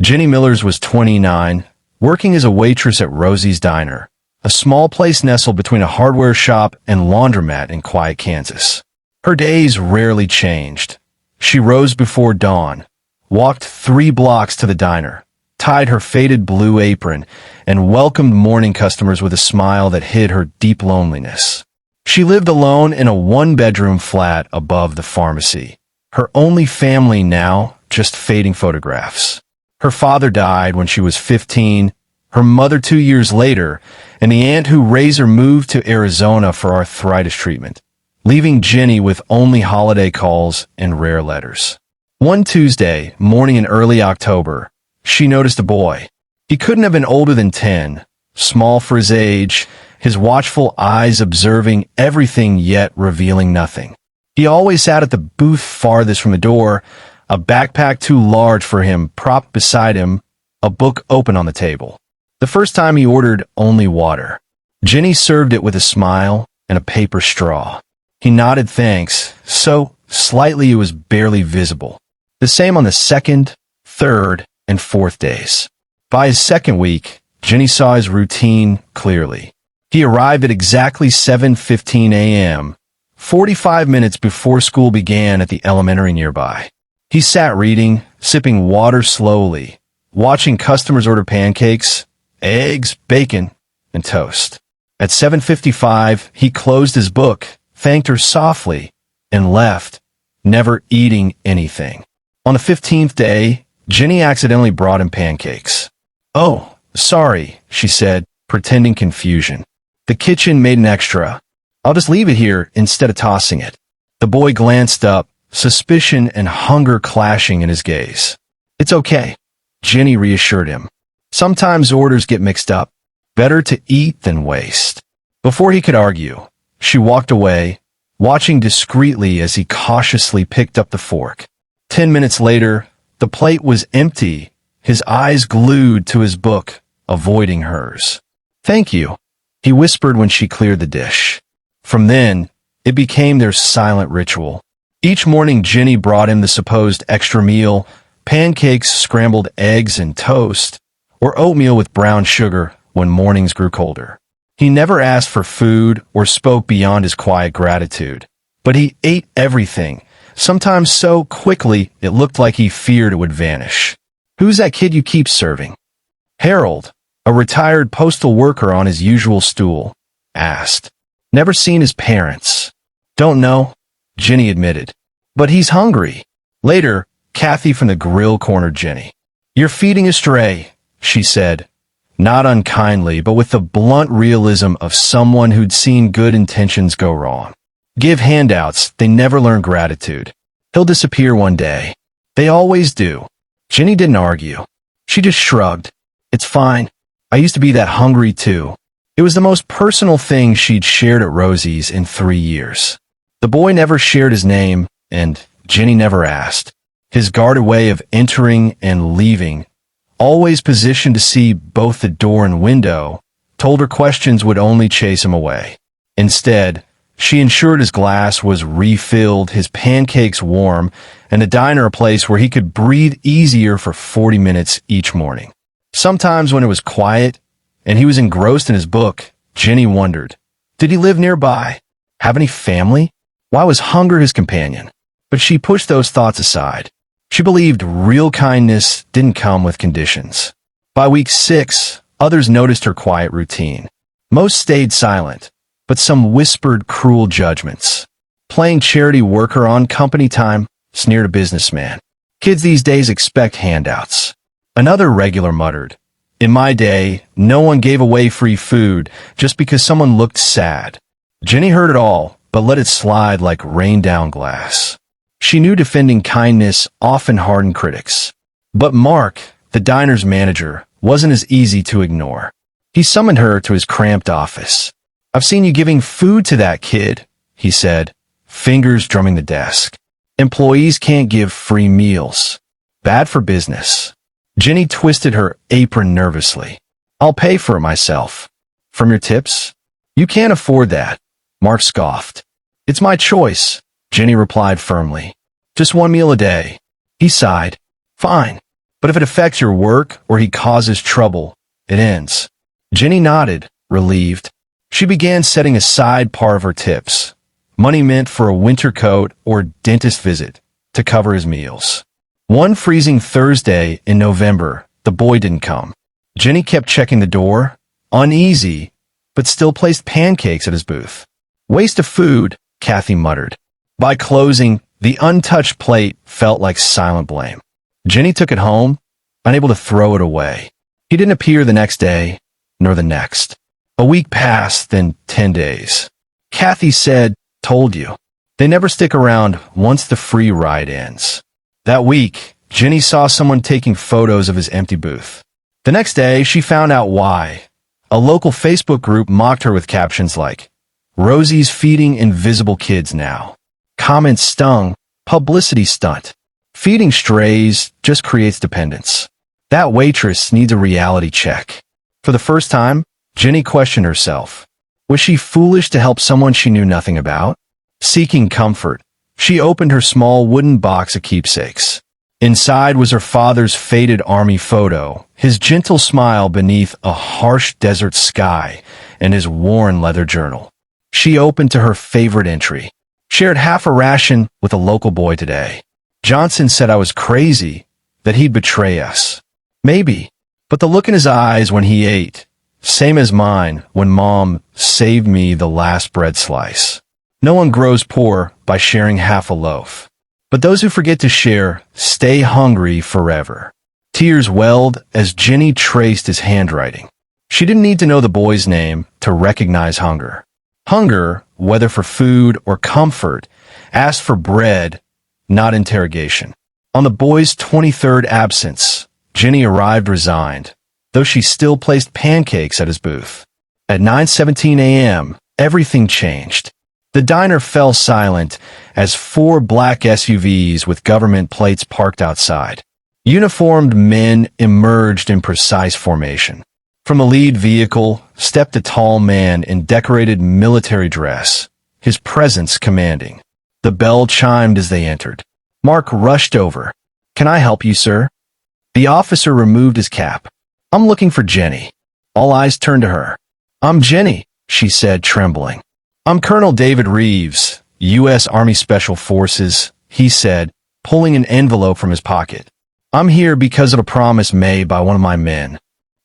Jenny Millers was 29, working as a waitress at Rosie's Diner, a small place nestled between a hardware shop and laundromat in quiet Kansas. Her days rarely changed. She rose before dawn, walked 3 blocks to the diner, tied her faded blue apron, and welcomed morning customers with a smile that hid her deep loneliness. She lived alone in a 1-bedroom flat above the pharmacy. Her only family now, just fading photographs. Her father died when she was 15, her mother 2 years later, and the aunt who raised her moved to Arizona for arthritis treatment, leaving Jenny with only holiday calls and rare letters. One Tuesday morning in early October, she noticed a boy. He couldn't have been older than 10, small for his age, his watchful eyes observing everything yet revealing nothing. He always sat at the booth farthest from the door, a backpack too large for him propped beside him, a book open on the table. The first time he ordered only water. Jenny served it with a smile and a paper straw. He nodded thanks, so slightly it was barely visible. The same on the second, third, and fourth days. By his second week, Jenny saw his routine clearly. He arrived at exactly 7:15 a.m., 45 minutes before school began at the elementary nearby. He sat reading, sipping water slowly, watching customers order pancakes, eggs, bacon, and toast. At 7:55, he closed his book, thanked her softly, and left, never eating anything. On the 15th day, Jenny accidentally brought him pancakes. "Oh, sorry," she said, pretending confusion. "The kitchen made an extra. I'll just leave it here instead of tossing it." The boy glanced up, suspicion and hunger clashing in his gaze. "It's okay," Jenny reassured him. "Sometimes orders get mixed up. Better to eat than waste." Before he could argue, she walked away, watching discreetly as he cautiously picked up the fork. 10 minutes later, the plate was empty, his eyes glued to his book, avoiding hers. "Thank you," he whispered when she cleared the dish. From then, it became their silent ritual. Each morning Jenny brought him the supposed extra meal, pancakes, scrambled eggs, and toast, or oatmeal with brown sugar when mornings grew colder. He never asked for food or spoke beyond his quiet gratitude, but he ate everything, sometimes so quickly it looked like he feared it would vanish. "Who's that kid you keep serving?" Harold, a retired postal worker on his usual stool, asked. "Never seen his parents." "Don't know," Jenny admitted. "But he's hungry." Later, Kathy from the grill cornered Jenny. "You're feeding a stray," she said, not unkindly, but with the blunt realism of someone who'd seen good intentions go wrong. "Give handouts, they never learn gratitude. He'll disappear one day. They always do." Jenny didn't argue. She just shrugged. "It's fine. I used to be that hungry too." It was the most personal thing she'd shared at Rosie's in 3 years. The boy never shared his name, and Jenny never asked. His guarded way of entering and leaving, always positioned to see both the door and window, told her questions would only chase him away. Instead, she ensured his glass was refilled, his pancakes warm, and the diner a place where he could breathe easier for 40 minutes each morning. Sometimes when it was quiet, and he was engrossed in his book, Jenny wondered, did he live nearby? Have any family? Why was hunger his companion? But she pushed those thoughts aside. She believed real kindness didn't come with conditions. By week 6, others noticed her quiet routine. Most stayed silent, but some whispered cruel judgments. Playing charity worker on company time, sneered a businessman. "Kids these days expect handouts." Another regular muttered, "In my day, no one gave away free food just because someone looked sad." Jenny heard it all, but let it slide like rain-down glass. She knew defending kindness often hardened critics. But Mark, the diner's manager, wasn't as easy to ignore. He summoned her to his cramped office. "I've seen you giving food to that kid," he said, fingers drumming the desk. "Employees can't give free meals. Bad for business." Jenny twisted her apron nervously. "I'll pay for it myself." "From your tips?" "You can't afford that," Mark scoffed. "It's my choice," Jenny replied firmly. "Just one meal a day." He sighed. "Fine. But if it affects your work or he causes trouble, it ends. Jenny nodded, relieved. She began setting aside part of her tips, money meant for a winter coat or dentist visit, to cover his meals. One freezing Thursday in November, the boy didn't come. Jenny kept checking the door, uneasy, but still placed pancakes at his booth. Waste of food, Kathy muttered. By closing, the untouched plate felt like silent blame. Jenny took it home, unable to throw it away. He didn't appear the next day, nor the next. A week passed, then 10 days. Kathy said, "Told you." They never stick around once the free ride ends. That week, Jenny saw someone taking photos of his empty booth. The next day, she found out why. A local Facebook group mocked her with captions like, "Rosie's feeding invisible kids now." Comments stung, publicity stunt. Feeding strays just creates dependence. That waitress needs a reality check. For the first time, Jenny questioned herself. Was she foolish to help someone she knew nothing about? Seeking comfort, she opened her small wooden box of keepsakes. Inside was her father's faded army photo, his gentle smile beneath a harsh desert sky, and his worn leather journal. She opened to her favorite entry. Shared half a ration with a local boy today. Johnson said I was crazy, that he'd betray us. Maybe, but the look in his eyes when he ate, same as mine when Mom saved me the last bread slice. No one grows poor by sharing half a loaf. But those who forget to share stay hungry forever. Tears welled as Jenny traced his handwriting. She didn't need to know the boy's name to recognize hunger. Hunger, whether for food or comfort, asked for bread, not interrogation. On the boy's 23rd absence, Jenny arrived resigned, though she still placed pancakes at his booth. At 9:17 a.m., everything changed. The diner fell silent as 4 black SUVs with government plates parked outside. Uniformed men emerged in precise formation. From the lead vehicle stepped a tall man in decorated military dress, his presence commanding. The bell chimed as they entered. Mark rushed over. "Can I help you, sir?" The officer removed his cap. "I'm looking for Jenny." All eyes turned to her. "I'm Jenny," she said, trembling. "I'm Colonel David Reeves, U.S. Army Special Forces," he said, pulling an envelope from his pocket. "I'm here because of a promise made by one of my men."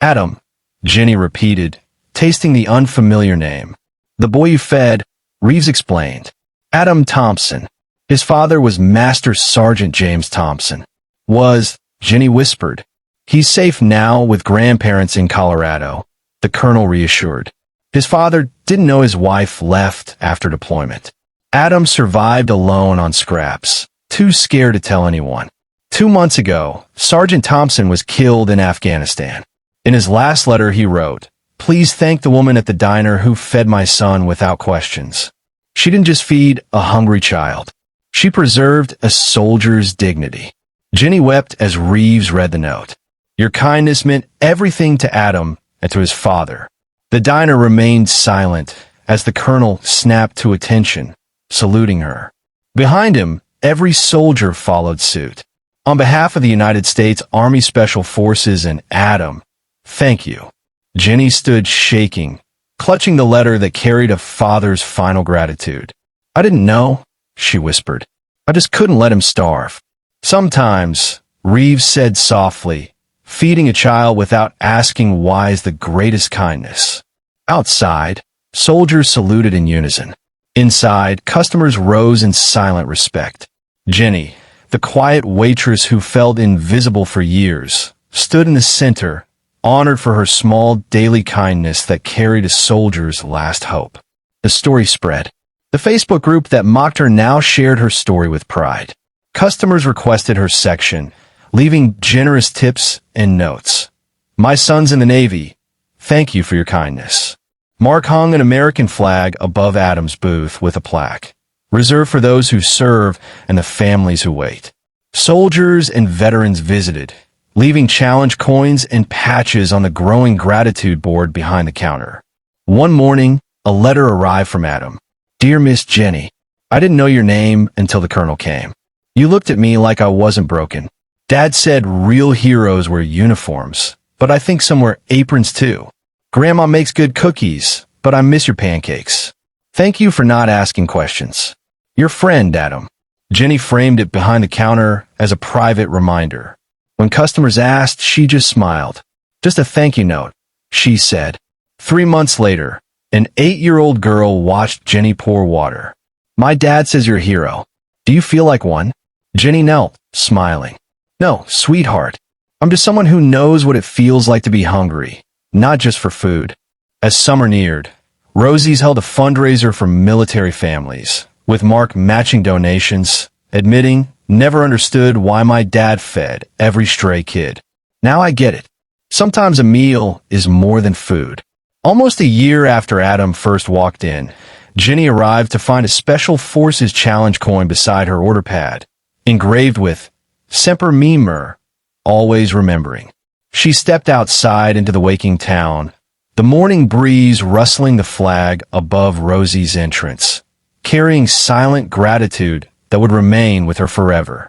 "Adam," Jenny repeated, tasting the unfamiliar name. "The boy you fed," Reeves explained. "Adam Thompson. His father was Master Sergeant James Thompson." "Was," Jenny whispered. "He's safe now with grandparents in Colorado," the colonel reassured. His father didn't know his wife left after deployment. Adam survived alone on scraps, too scared to tell anyone. 2 months ago, Sergeant Thompson was killed in Afghanistan. In his last letter he wrote, "Please thank the woman at the diner who fed my son without questions. She didn't just feed a hungry child. She preserved a soldier's dignity." Jenny wept as Reeves read the note. "Your kindness meant everything to Adam and to his father." The diner remained silent as the colonel snapped to attention, saluting her. Behind him, every soldier followed suit. "On behalf of the United States Army Special Forces and Adam, thank you." Jenny stood shaking, clutching the letter that carried a father's final gratitude. "I didn't know," she whispered. "I just couldn't let him starve." "Sometimes," Reeves said softly, "feeding a child without asking why is the greatest kindness." Outside, soldiers saluted in unison. Inside, customers rose in silent respect. Jenny, the quiet waitress who felt invisible for years, stood in the center, honored for her small daily kindness that carried a soldier's last hope. The story spread. The Facebook group that mocked her now shared her story with pride. Customers requested her section, leaving generous tips and notes. "My son's in the Navy. Thank you for your kindness." Mark hung an American flag above Adam's booth with a plaque, reserved for those who serve and the families who wait. Soldiers and veterans visited, leaving challenge coins and patches on the growing gratitude board behind the counter. One morning, a letter arrived from Adam. "Dear Miss Jenny, I didn't know your name until the colonel came. You looked at me like I wasn't broken. Dad said real heroes wear uniforms, but I think some wear aprons too. Grandma makes good cookies, but I miss your pancakes. Thank you for not asking questions. Your friend, Adam. Jenny framed it behind the counter as a private reminder. When customers asked, she just smiled. Just a thank you note, she said. 3 months later, an 8-year-old girl watched Jenny pour water. My dad says you're a hero. Do you feel like one? Jenny knelt, smiling. No, sweetheart. I'm just someone who knows what it feels like to be hungry, not just for food. As summer neared, Rosie's held a fundraiser for military families, with Mark matching donations, admitting, never understood why my dad fed every stray kid. Now I get it. Sometimes a meal is more than food. Almost a year after Adam first walked in, Jenny arrived to find a Special Forces Challenge coin beside her order pad, engraved with Semper Memor, always remembering. She stepped outside into the waking town, the morning breeze rustling the flag above Rosie's entrance, carrying silent gratitude that would remain with her forever.